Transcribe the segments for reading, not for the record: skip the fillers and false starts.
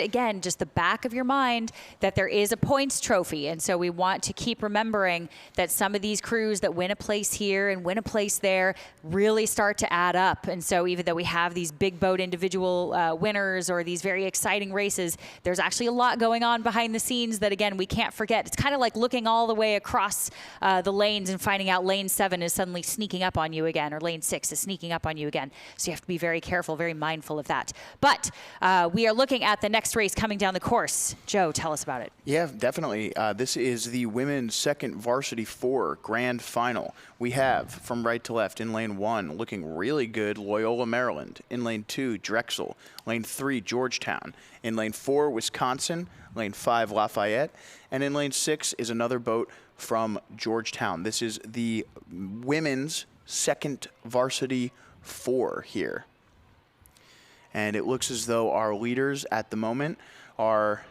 again, just the back of your mind that there is a points trophy. And so we want to keep remembering that some of these crews that win a place here and win a place there really start to add up. And so even though we have these big boat individual winners or these very exciting races, there's actually a lot going on behind the scenes that, again, we can't forget. It's kind of like looking all the way across the lanes and finding out lane 7 is suddenly sneaking up on you again, or lane 6 is sneaking up on you again. So you have to be very careful, very mindful of that. But we are looking at the next race coming down the course. Joe, tell us about it. Yeah, definitely. This is the women's second Varsity 4 grand final. We have, from right to left, in lane 1, looking really good, Loyola, Maryland. In lane 2, Drexel. Lane 3, Georgetown. In lane 4, Wisconsin. Lane 5, Lafayette. And in lane 6 is another boat from Georgetown. This is the women's second Varsity 4 here. And it looks as though our leaders at the moment are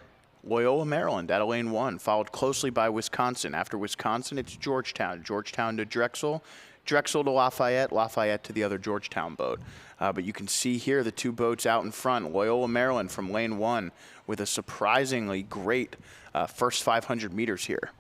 Loyola, Maryland out of lane 1, followed closely by Wisconsin. After Wisconsin, it's Georgetown. Georgetown to Drexel. Drexel to Lafayette. Lafayette to the other Georgetown boat. But you can see here the two boats out in front. Loyola, Maryland from lane 1 with a surprisingly great first 500 meters here.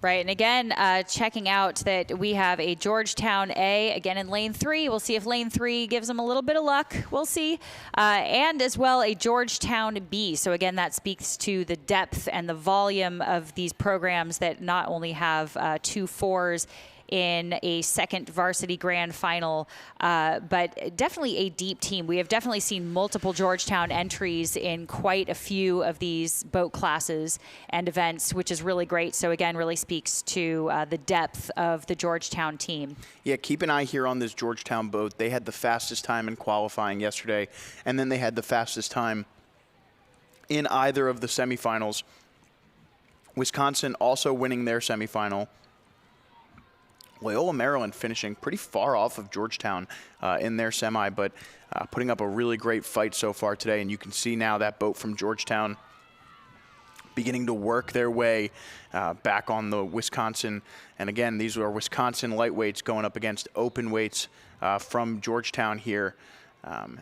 Right, and again, checking out that we have a Georgetown A, again in lane 3. We'll see if lane 3 gives them a little bit of luck. We'll see. And as well, a Georgetown B. So again, that speaks to the depth and the volume of these programs that not only have 2 4s in a second varsity grand final, but definitely a deep team. We have definitely seen multiple Georgetown entries in quite a few of these boat classes and events, which is really great. So again, really speaks to the depth of the Georgetown team. Yeah, keep an eye here on this Georgetown boat. They had the fastest time in qualifying yesterday, and then they had the fastest time in either of the semifinals. Wisconsin also winning their semifinal. Loyola, Maryland finishing pretty far off of Georgetown in their semi, but putting up a really great fight so far today. And you can see now that boat from Georgetown beginning to work their way back on the Wisconsin. And again, these are Wisconsin lightweights going up against open weights from Georgetown here.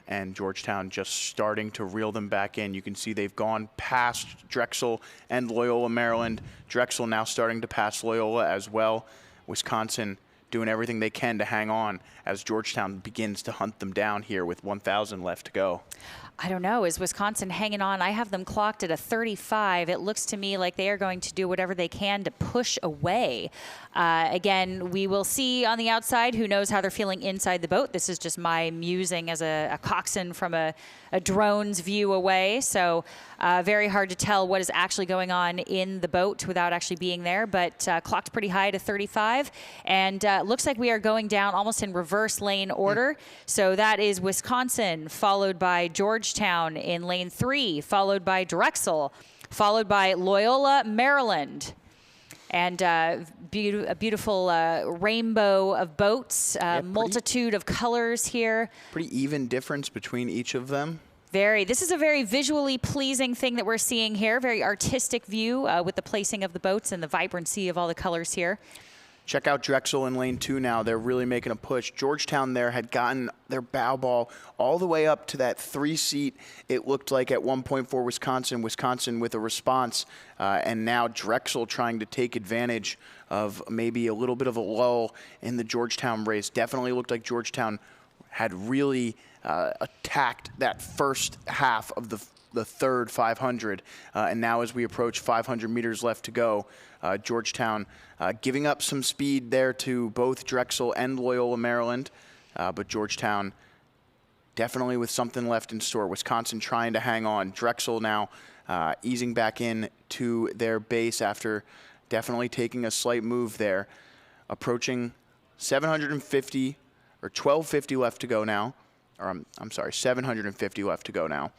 And Georgetown just starting to reel them back in. You can see they've gone past Drexel and Loyola, Maryland. Drexel now starting to pass Loyola as well. Wisconsin doing everything they can to hang on as Georgetown begins to hunt them down here with 1,000 left to go. I don't know. Is Wisconsin hanging on? I have them clocked at a 35. It looks to me like they are going to do whatever they can to push away. Again, we will see on the outside. Who knows how they're feeling inside the boat. This is just my musing as a coxswain from a drone's view away. So very hard to tell what is actually going on in the boat without actually being there. But clocked pretty high to 35. And looks like we are going down almost in reverse lane order. So that is Wisconsin, followed by Georgetown in lane 3, followed by Drexel, followed by Loyola, Maryland. And a beautiful rainbow of boats, multitude of colors here. Pretty even difference between each of them. This is a very visually pleasing thing that we're seeing here. Very artistic view with the placing of the boats and the vibrancy of all the colors here. Check out Drexel in lane 2 now. They're really making a push. Georgetown there had gotten their bow ball all the way up to that 3-seat. It looked like at one point for Wisconsin. Wisconsin with a response. And now Drexel trying to take advantage of maybe a little bit of a lull in the Georgetown race. Definitely looked like Georgetown had really attacked that first half of the third 500. And now as we approach 500 meters left to go, Georgetown giving up some speed there to both Drexel and Loyola, Maryland. But Georgetown definitely with something left in store. Wisconsin trying to hang on. Drexel now easing back in to their base after definitely taking a slight move there. Approaching 750 or 1250 left to go now. Or I'm sorry, 750 left to go now.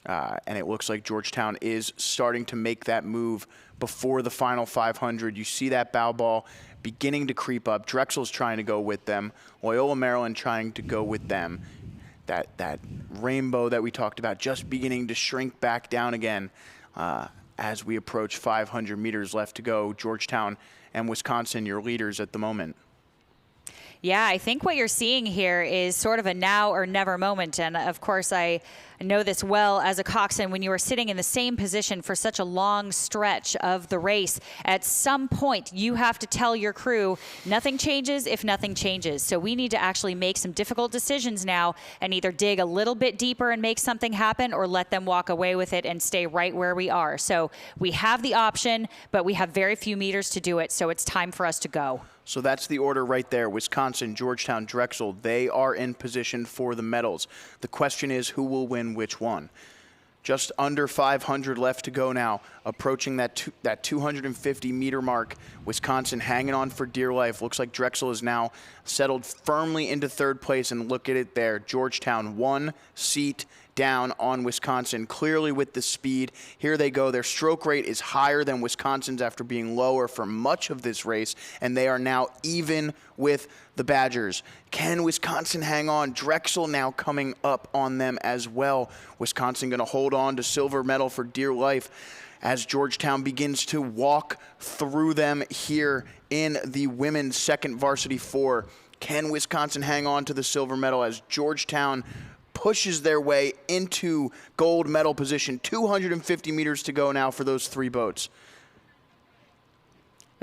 And it looks like Georgetown is starting to make that move before the final 500. You see that bow ball beginning to creep up. Drexel's trying to go with them. Loyola, Maryland trying to go with them. That rainbow that we talked about just beginning to shrink back down again as we approach 500 meters left to go. Georgetown and Wisconsin, your leaders at the moment. Yeah, I think what you're seeing here is sort of a now or never moment. And of course, I know this well as a coxswain. When you are sitting in the same position for such a long stretch of the race, at some point you have to tell your crew nothing changes if nothing changes. So we need to actually make some difficult decisions now and either dig a little bit deeper and make something happen or let them walk away with it and stay right where we are. So we have the option, but we have very few meters to do it. So it's time for us to go. So that's the order right there. Wisconsin, Georgetown, Drexel, they are in position for the medals. The question is, who will win which one? Just under 500 left to go now, approaching that 250-meter mark. Wisconsin hanging on for dear life. Looks like Drexel is now settled firmly into third place, and look at it there. Georgetown, 1 seat down on Wisconsin, clearly with the speed. Here they go. Their stroke rate is higher than Wisconsin's after being lower for much of this race, and they are now even with the Badgers. Can Wisconsin hang on? Drexel now coming up on them as well. Wisconsin going to hold on to silver medal for dear life as Georgetown begins to walk through them here in the women's second varsity 4. Can Wisconsin hang on to the silver medal as Georgetown pushes their way into gold medal position? 250 meters to go now for those 3 boats.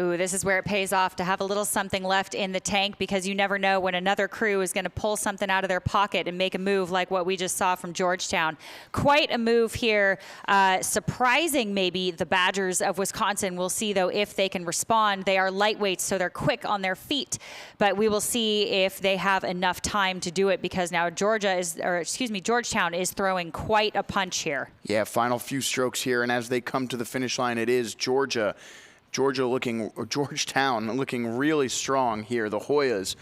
Ooh, this is where it pays off to have a little something left in the tank, because you never know when another crew is going to pull something out of their pocket and make a move like what we just saw from Georgetown. Quite a move here. Surprising maybe the Badgers of Wisconsin. We'll see, though, if they can respond. They are lightweights, so they're quick on their feet. But we will see if they have enough time to do it, because now Georgetown is throwing quite a punch here. Yeah, final few strokes here, and as they come to the finish line, it is Georgetown looking really strong here. The Hoyas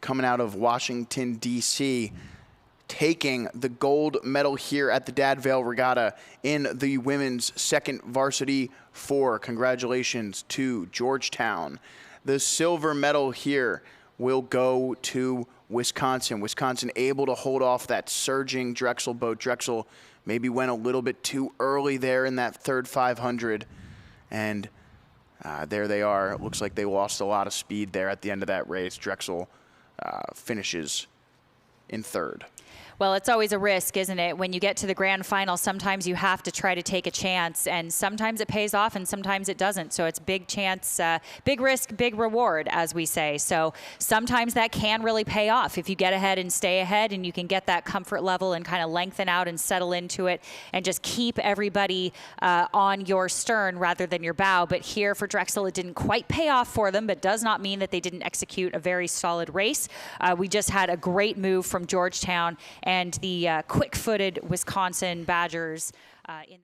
coming out of Washington, D.C., taking the gold medal here at the Vail Regatta in the women's second varsity 4. Congratulations to Georgetown. The silver medal here will go to Wisconsin. Wisconsin able to hold off that surging Drexel boat. Drexel maybe went a little bit too early there in that third 500. And there they are. It looks like they lost a lot of speed there at the end of that race. Drexel finishes in third. Well, it's always a risk, isn't it? When you get to the grand final, sometimes you have to try to take a chance, and sometimes it pays off and sometimes it doesn't. So it's big chance, big risk, big reward, as we say. So sometimes that can really pay off if you get ahead and stay ahead, and you can get that comfort level and kind of lengthen out and settle into it and just keep everybody on your stern rather than your bow. But here for Drexel, it didn't quite pay off for them, but does not mean that they didn't execute a very solid race. We just had a great move from Georgetown and the quick-footed Wisconsin Badgers in